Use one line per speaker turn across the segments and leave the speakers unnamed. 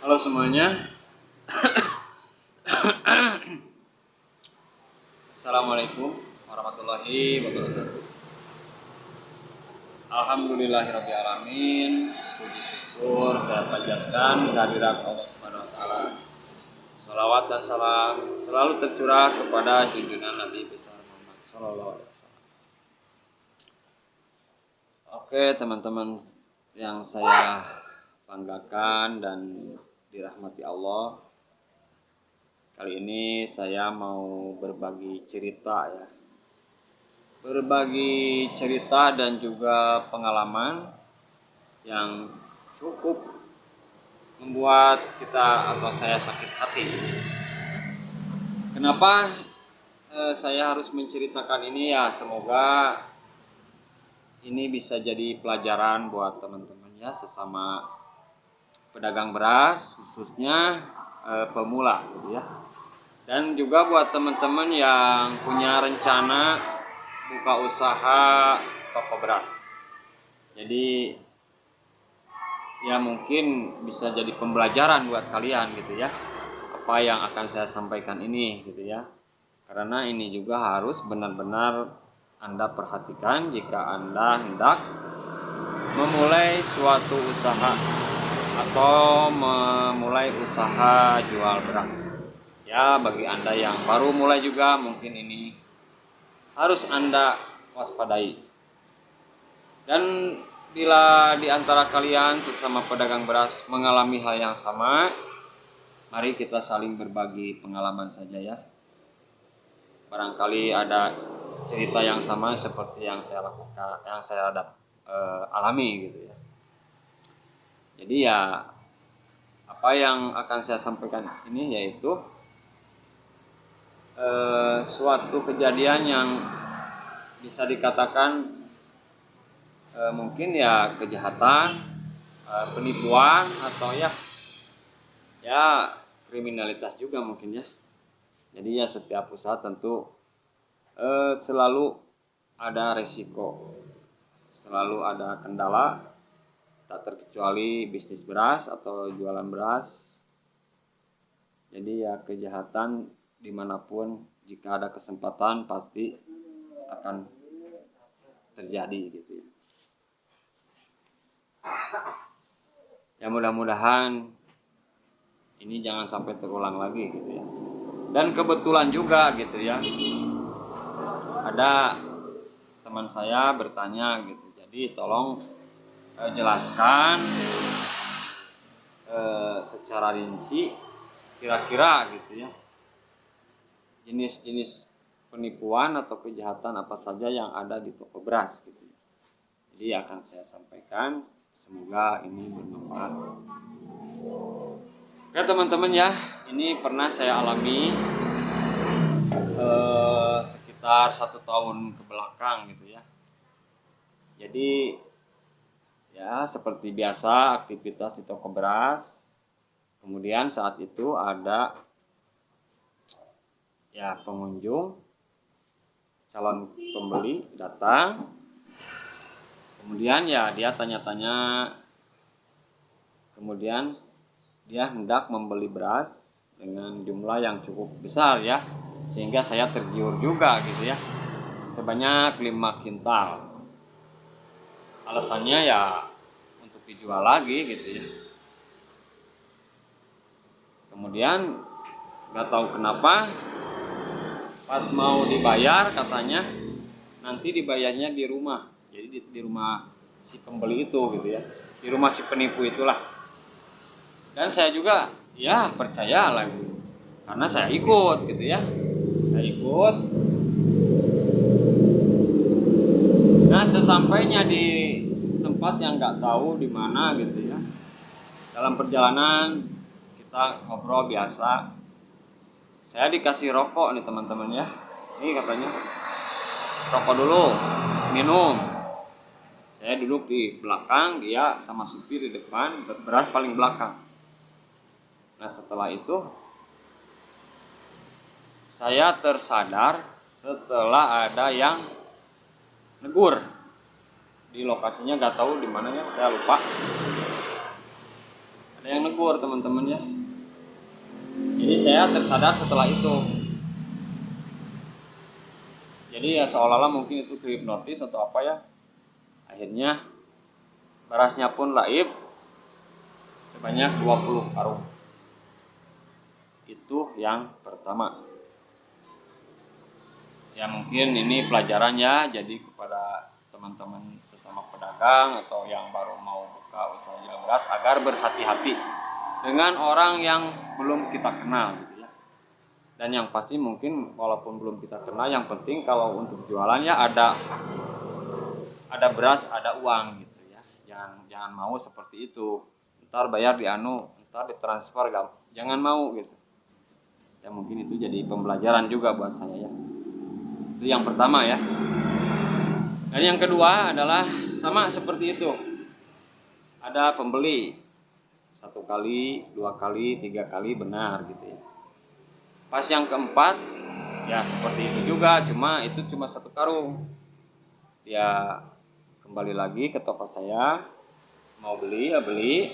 Halo semuanya. Assalamualaikum warahmatullahi wabarakatuh. Alhamdulillahirrabbilalamin. Puji syukur saya panjatkan kehadirat Allah Subhanahu wa taala. Salawat dan salam selalu tercurah kepada junjungan Nabi besar Muhammad sallallahu alaihi wasallam. Oke, teman-teman yang saya banggakan dan dirahmati Allah. Kali ini saya mau berbagi cerita ya. Berbagi cerita dan juga pengalaman yang cukup membuat kita atau saya sakit hati. Kenapa saya harus menceritakan ini ya, semoga ini bisa jadi pelajaran buat teman-teman ya, sesama pedagang beras khususnya pemula gitu ya. Dan juga buat teman-teman yang punya rencana buka usaha toko beras. Jadi ya mungkin bisa jadi pembelajaran buat kalian gitu ya, apa yang akan saya sampaikan ini gitu ya. Karena ini juga harus benar-benar Anda perhatikan jika Anda hendak memulai suatu usaha atau memulai usaha jual beras. Ya, bagi Anda yang baru mulai juga mungkin ini harus Anda waspadai. Dan bila di antara kalian sesama pedagang beras mengalami hal yang sama, mari kita saling berbagi pengalaman saja ya. Barangkali ada cerita yang sama seperti yang saya lakukan, yang saya alami gitu ya. Jadi ya, apa yang akan saya sampaikan ini yaitu suatu kejadian yang bisa dikatakan mungkin ya kejahatan, penipuan atau ya kriminalitas juga mungkin ya. Jadi ya setiap usaha tentu selalu ada resiko, selalu ada kendala, tak terkecuali bisnis beras atau jualan beras. Jadi ya kejahatan dimanapun jika ada kesempatan pasti akan terjadi gitu ya. Ya mudah-mudahan ini jangan sampai terulang lagi gitu ya. Dan kebetulan juga gitu ya, ada teman saya bertanya gitu, jadi tolong jelaskan secara rinci kira-kira gitu ya, jenis-jenis penipuan atau kejahatan apa saja yang ada di toko beras gitu. Jadi akan saya sampaikan, semoga ini bermanfaat. Oke teman-teman ya, ini pernah saya alami sekitar 1 tahun ke belakang gitu ya. Jadi ya seperti biasa aktivitas di toko beras. Kemudian saat itu ada ya pengunjung, calon pembeli datang. Kemudian ya dia tanya-tanya. Kemudian dia hendak membeli beras dengan jumlah yang cukup besar ya, sehingga saya tergiur juga gitu ya, sebanyak 5 kintal. Alasannya ya untuk dijual lagi gitu ya. Kemudian nggak tahu kenapa pas mau dibayar katanya nanti dibayarnya di rumah. Jadi di rumah si pembeli itu gitu ya, di rumah si penipu itulah. Dan saya juga ya percaya lagi karena saya ikut gitu ya, saya ikut. Nah sesampainya di tempat yang nggak tahu di mana gitu ya, dalam perjalanan kita ngobrol biasa, saya dikasih rokok nih teman-teman ya. Ini katanya rokok dulu, minum. Saya duduk di belakang, dia sama supir di depan, beras paling belakang. Nah setelah itu saya tersadar setelah ada yang negur di lokasinya, nggak tahu di mananya, saya lupa. ada yang negur teman-teman ya. Jadi saya tersadar setelah itu. Jadi ya seolah-olah mungkin itu kehipnotis atau apa ya. Akhirnya berasnya pun laib sebanyak 20 karung. Itu yang pertama. Ya mungkin ini pelajaran ya, jadi kepada teman-teman sesama pedagang atau yang baru mau buka usaha jual beras agar berhati-hati dengan orang yang belum kita kenal gitu ya. Dan yang pasti mungkin walaupun belum kita kenal, yang penting kalau untuk jualan ya ada beras, ada uang gitu ya. Jangan mau seperti itu. Ntar bayar di ntar ditransfer jangan mau gitu. Ya mungkin itu jadi pembelajaran juga buat saya ya. Itu yang pertama ya. Dan yang kedua adalah sama seperti itu. Ada pembeli 1 kali, 2 kali, 3 kali benar gitu ya. Pas yang keempat ya seperti itu juga, itu cuma 1 karung. Dia kembali lagi ke toko saya, mau beli ya beli.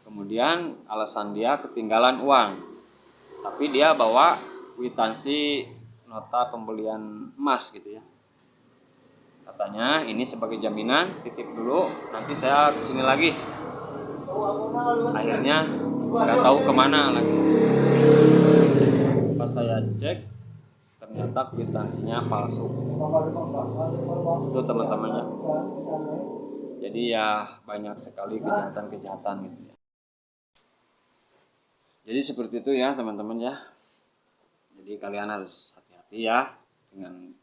Kemudian alasan dia ketinggalan uang. Tapi dia bawa kwitansi nota pembelian emas gitu ya. Katanya ini sebagai jaminan, titip dulu, nanti saya kesini lagi. Akhirnya nggak tahu kemana lagi. Pas saya cek, ternyata kwitansinya palsu. Itu teman-temannya. Jadi ya banyak sekali kejahatan-kejahatan gitu ya. Jadi seperti itu ya teman-teman ya. Jadi kalian harus hati-hati ya dengan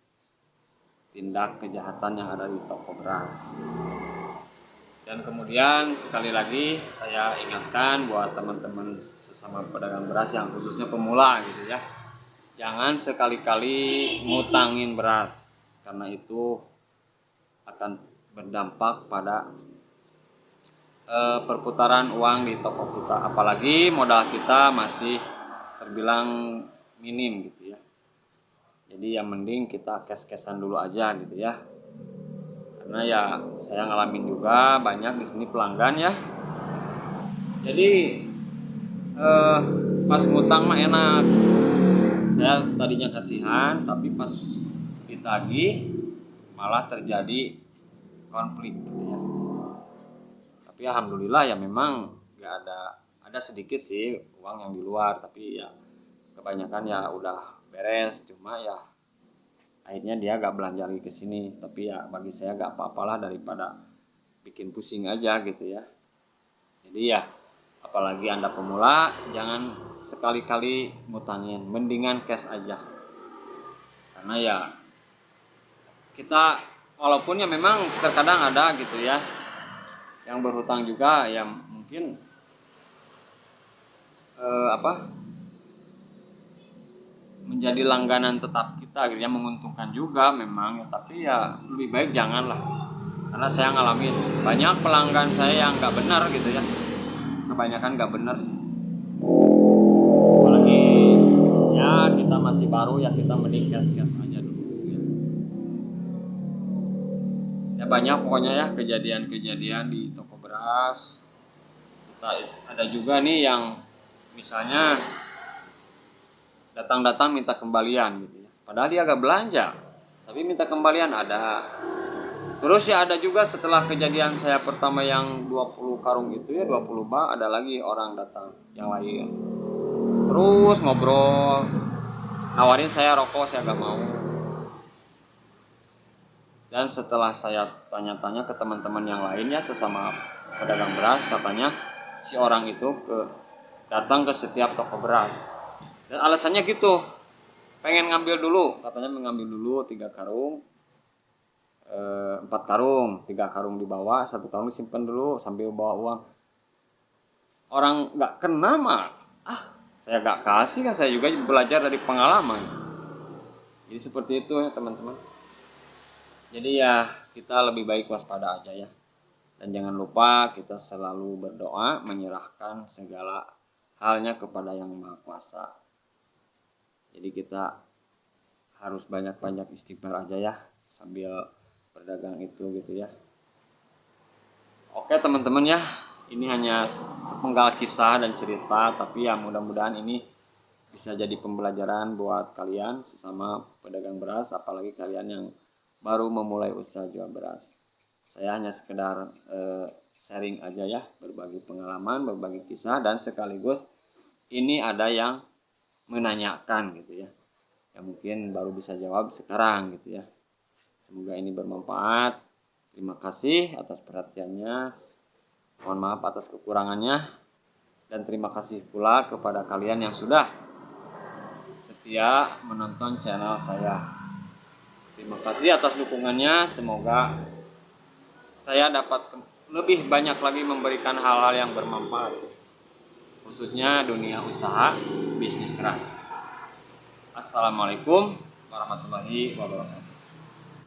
tindak kejahatan yang ada di toko beras. Dan kemudian sekali lagi saya ingatkan buat teman-teman sesama pedagang beras yang khususnya pemula gitu ya. Jangan sekali-kali ngutangin beras, karena itu akan berdampak pada perputaran uang di toko kita. Apalagi modal kita masih terbilang minim gitu ya. Jadi yang mending kita cash-cashan dulu aja gitu ya. Karena ya saya ngalamin juga banyak di sini pelanggan ya. Jadi pas ngutang mah enak. Saya tadinya kasihan, tapi pas ditagih malah terjadi konflik gitu ya. Tapi alhamdulillah ya memang nggak ada sedikit sih uang yang di luar, tapi ya kebanyakan ya udah beres. Cuma ya akhirnya dia gak belanja lagi ke sini. Tapi ya bagi saya gak apa-apalah daripada bikin pusing aja gitu ya. Jadi ya apalagi Anda pemula, jangan sekali-kali ngutangin, mendingan cash aja. Karena ya kita walaupun ya memang terkadang ada gitu ya yang berhutang juga, yang mungkin menjadi langganan tetap kita gitu ya, menguntungkan juga memang ya, tapi ya lebih baik janganlah. Karena saya ngalamin banyak pelanggan saya yang nggak benar gitu ya, kebanyakan nggak benar. Apalagi ya kita masih baru ya, kita mending cash aja dulu ya. Ya banyak pokoknya ya kejadian-kejadian di toko beras. Ada juga nih yang misalnya datang minta kembalian gitu ya. Padahal dia agak belanja, tapi minta kembalian ada. Terus ya ada juga setelah kejadian saya pertama yang 20 karung itu ya, 20 bak, ada lagi orang datang yang lain. Terus ngobrol, nawarin saya rokok, saya gak mau. Dan setelah saya tanya-tanya ke teman-teman yang lainnya sesama pedagang beras, katanya si orang itu datang ke setiap toko beras. Dan alasannya gitu, pengen ngambil dulu, katanya mengambil dulu 3 karung, 4 karung, 3 karung dibawa, 1 karung disimpan dulu sambil bawa uang. Orang nggak kena mah, saya nggak kasih kan, saya juga belajar dari pengalaman. Jadi seperti itu ya teman-teman. Jadi ya kita lebih baik waspada aja ya. Dan jangan lupa kita selalu berdoa, menyerahkan segala halnya kepada Yang Maha Kuasa. Jadi kita harus banyak-banyak istighfar aja ya sambil berdagang itu gitu ya. Oke teman-teman ya, Ini hanya sepenggal kisah dan cerita, tapi ya mudah-mudahan ini bisa jadi pembelajaran buat kalian sesama pedagang beras, apalagi kalian yang baru memulai usaha jual beras. Saya hanya sekedar sharing aja ya, berbagi pengalaman, berbagi kisah, dan sekaligus ini ada yang menanyakan gitu ya, yang mungkin baru bisa jawab sekarang gitu ya. Semoga ini bermanfaat. Terima kasih atas perhatiannya. Mohon maaf atas kekurangannya. Dan terima kasih pula kepada kalian yang sudah setia menonton channel saya. Terima kasih atas dukungannya. Semoga saya dapat lebih banyak lagi memberikan hal-hal yang bermanfaat, khususnya dunia usaha bisnis keras. Assalamualaikum warahmatullahi wabarakatuh.